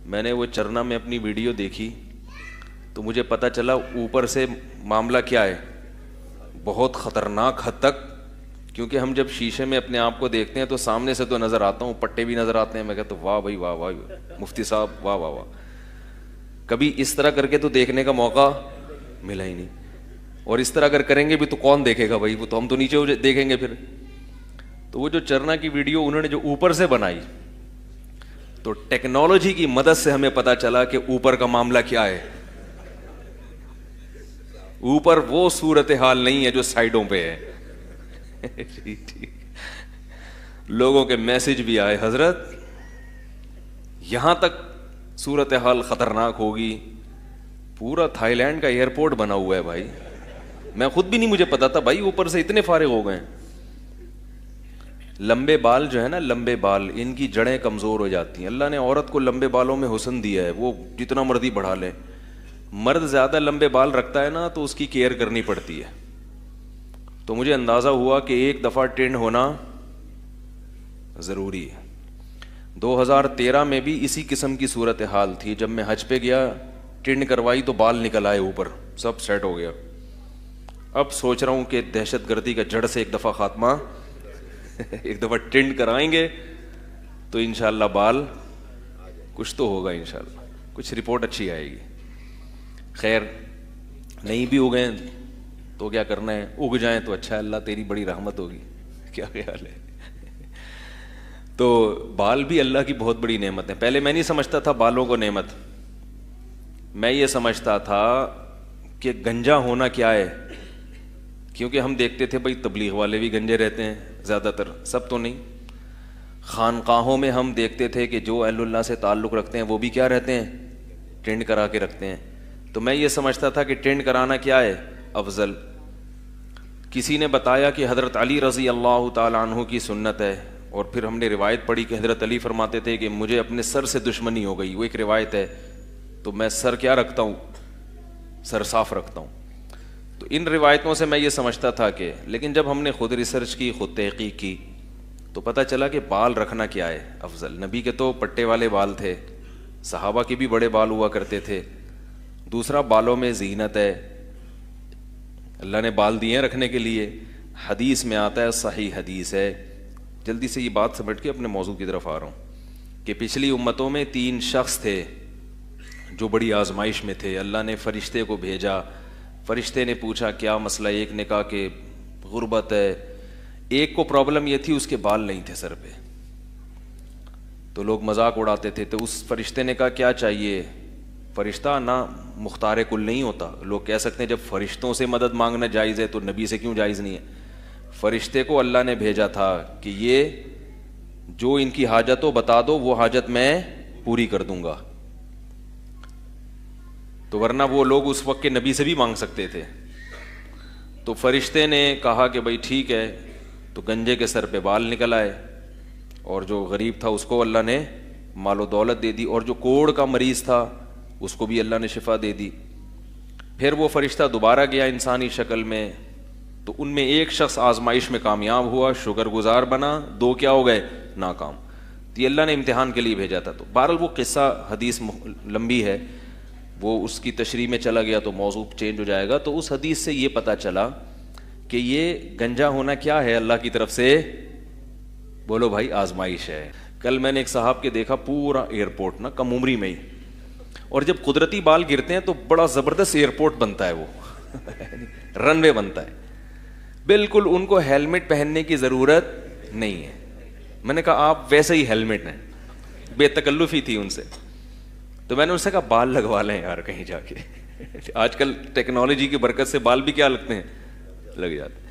میں نے وہ چرنا میں اپنی ویڈیو دیکھی تو مجھے پتہ چلا اوپر سے معاملہ کیا ہے، بہت خطرناک حد تک. کیونکہ ہم جب شیشے میں اپنے آپ کو دیکھتے ہیں تو سامنے سے تو نظر آتا ہوں، پٹے بھی نظر آتے ہیں، میں کہتا ہوں واہ بھائی واہ واہ مفتی صاحب واہ واہ واہ. کبھی اس طرح کر کے تو دیکھنے کا موقع ملا ہی نہیں، اور اس طرح اگر کریں گے بھی تو کون دیکھے گا بھائی، وہ تو ہم تو نیچے دیکھیں گے پھر. تو وہ جو چرنا کی ویڈیو انہوں نے جو اوپر سے بنائی، تو ٹیکنالوجی کی مدد سے ہمیں پتا چلا کہ اوپر کا معاملہ کیا ہے. اوپر وہ صورتحال نہیں ہے جو سائڈوں پہ ہے. لوگوں کے میسج بھی آئے، حضرت یہاں تک صورتحال خطرناک ہوگی، پورا تھائی لینڈ کا ایئرپورٹ بنا ہوا ہے بھائی. میں خود بھی نہیں مجھے پتا تھا بھائی، اوپر سے اتنے فارغ ہو گئے. لمبے بال جو ہے نا، لمبے بال، ان کی جڑیں کمزور ہو جاتی ہیں. اللہ نے عورت کو لمبے بالوں میں حسن دیا ہے، وہ جتنا مرضی بڑھا لے. مرد زیادہ لمبے بال رکھتا ہے نا تو اس کی کیئر کرنی پڑتی ہے. تو مجھے اندازہ ہوا کہ ایک دفعہ ٹرینڈ ہونا ضروری ہے. 2013 میں بھی اسی قسم کی صورتحال تھی. جب میں حج پہ گیا، ٹرینڈ کروائی تو بال نکل آئے اوپر، سب سیٹ ہو گیا. اب سوچ رہا ہوں کہ دہشت گردی کا جڑ سے ایک دفعہ خاتمہ، ایک دفعہ ٹرینڈ کرائیں گے تو انشاءاللہ بال کچھ تو ہوگا، انشاءاللہ کچھ رپورٹ اچھی آئے گی. خیر نہیں بھی اگے تو کیا کرنا ہے، اگ جائیں تو اچھا ہے، اللہ تیری بڑی رحمت ہوگی. کیا خیال ہے؟ تو بال بھی اللہ کی بہت بڑی نعمت ہے. پہلے میں نہیں سمجھتا تھا بالوں کو نعمت، میں یہ سمجھتا تھا کہ گنجا ہونا کیا ہے. کیونکہ ہم دیکھتے تھے بھائی تبلیغ والے بھی گنجے رہتے ہیں زیادہ تر، سب تو نہیں. خانقاہوں میں ہم دیکھتے تھے کہ جو اہل اللہ سے تعلق رکھتے ہیں وہ بھی کیا رہتے ہیں، ٹرینڈ کرا کے رکھتے ہیں. تو میں یہ سمجھتا تھا کہ ٹرینڈ کرانا کیا ہے افضل. کسی نے بتایا کہ حضرت علی رضی اللہ تعالیٰ عنہ کی سنت ہے، اور پھر ہم نے روایت پڑھی کہ حضرت علی فرماتے تھے کہ مجھے اپنے سر سے دشمنی ہو گئی. وہ ایک روایت ہے، تو میں سر کیا رکھتا ہوں، سر صاف رکھتا ہوں. تو ان روایتوں سے میں یہ سمجھتا تھا کہ، لیکن جب ہم نے خود ریسرچ کی، خود تحقیق کی، تو پتہ چلا کہ بال رکھنا کیا ہے افضل. نبی کے تو پٹے والے بال تھے، صحابہ کے بھی بڑے بال ہوا کرتے تھے. دوسرا بالوں میں زینت ہے، اللہ نے بال دیے ہیں رکھنے کے لیے. حدیث میں آتا ہے، صحیح حدیث ہے. جلدی سے یہ بات سمجھ کے اپنے موضوع کی طرف آ رہا ہوں کہ پچھلی امتوں میں 3 شخص تھے جو بڑی آزمائش میں تھے. اللہ نے فرشتے کو بھیجا، فرشتے نے پوچھا کیا مسئلہ. ایک نے کہا کہ غربت ہے، ایک کو پرابلم یہ تھی اس کے بال نہیں تھے سر پہ. تو لوگ مذاق اڑاتے تھے. تو اس فرشتے نے کہا کیا چاہیے. فرشتہ نہ مختار کل نہیں ہوتا. لوگ کہہ سکتے ہیں جب فرشتوں سے مدد مانگنا جائز ہے تو نبی سے کیوں جائز نہیں ہے. فرشتے کو اللہ نے بھیجا تھا کہ یہ جو ان کی حاجت ہو بتا دو، وہ حاجت میں پوری کر دوں گا. تو ورنہ وہ لوگ اس وقت کے نبی سے بھی مانگ سکتے تھے. تو فرشتے نے کہا کہ بھائی ٹھیک ہے. تو گنجے کے سر پہ بال نکل آئے، اور جو غریب تھا اس کو اللہ نے مال و دولت دے دی، اور جو کوڑ کا مریض تھا اس کو بھی اللہ نے شفا دے دی. پھر وہ فرشتہ دوبارہ گیا انسانی شکل میں. تو ان میں ایک شخص آزمائش میں کامیاب ہوا، شکر گزار بنا. 2 کیا ہو گئے، ناکام. تو یہ اللہ نے امتحان کے لیے بھیجا تھا. تو بہرحال وہ قصہ حدیث لمبی ہے، وہ اس کی تشریح میں چلا گیا تو موضوع چینج ہو جائے گا. تو اس حدیث سے یہ پتہ چلا کہ یہ گنجا ہونا کیا ہے، اللہ کی طرف سے بولو بھائی آزمائش ہے. کل میں نے ایک صاحب کے دیکھا پورا ایئرپورٹ نا کم عمری میں ہی، اور جب قدرتی بال گرتے ہیں تو بڑا زبردست ایئرپورٹ بنتا ہے، وہ رن وے بنتا ہے بالکل. ان کو ہیلمٹ پہننے کی ضرورت نہیں ہے. میں نے کہا آپ ویسے ہی ہیلمٹ ہیں، بے تکلفی تھی ان سے. تو میں نے ان سے کہا بال لگوا لیں یار کہیں جا کے. آج کل ٹیکنالوجی کی برکت سے بال بھی کیا لگتے ہیں، لگ جاتے ہیں.